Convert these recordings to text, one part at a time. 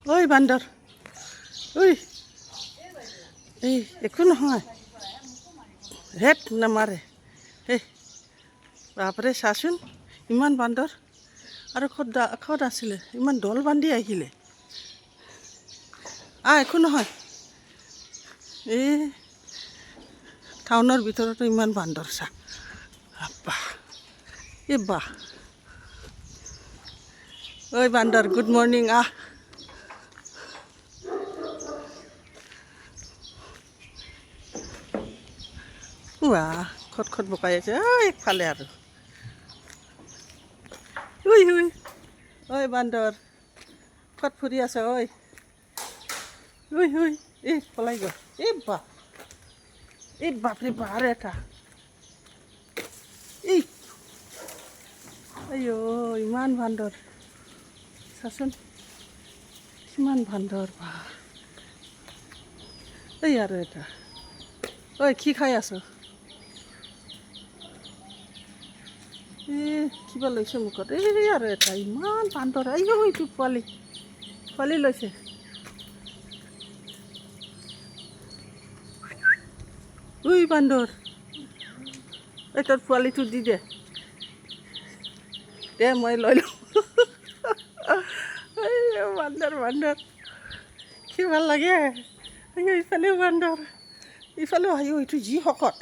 ঐ বান্দৰ ঐ এই একো নহয় হেট নামাৰে এই বাপৰে চাচোন ইমান বান্দৰ আৰু ক'ত আছিলে ইমান দল বান্ধি আহিলে একো নহয় এই টাউনৰ ভিতৰতো ইমান বান্দৰ চা বাহ এই বাহ ঐ বান্দৰ গুড মৰ্ণিং খট বকাই আছে একফালে আৰু ঐ বান্দৰ ক'ত ফুৰি আছে ঐ পলাই গ'ল এই বাপৰে বাৰ এটা আইঅ ইমান বান্দৰ চাচোন কিমান বান্দৰ এই আৰু এটা কি খাই আছ কিবা লৈছে মুখত এই আৰু এটা ইমান বান্দৰ এইটো পোৱালি লৈছে বান্দৰ তোৰ পোৱালিটো দি দে মই লৈ লওঁ বান্দৰ কি ভাল লাগে ইফালেও বান্দৰ ইফালেও এইটো যি শকত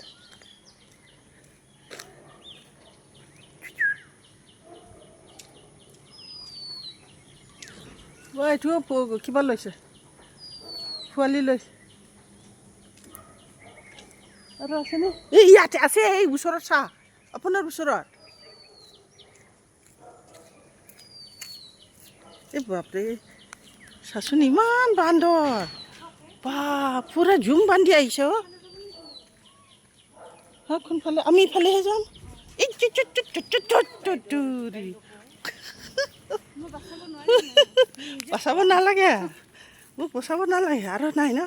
এইটো কিবা লৈছে পোৱালি লৈছে আৰু আছেনে ইয়াতে আছে এই ওচৰত চা আপোনাৰ ওচৰত বাপৰে চাচোন ইমান বান্দৰ পুৰা ঝুম বান্ধি আহিছে কোনফালে আমি ইফালেহে যাম বচাব নালাগে মোক বচাব নালাগে আৰু নাই ন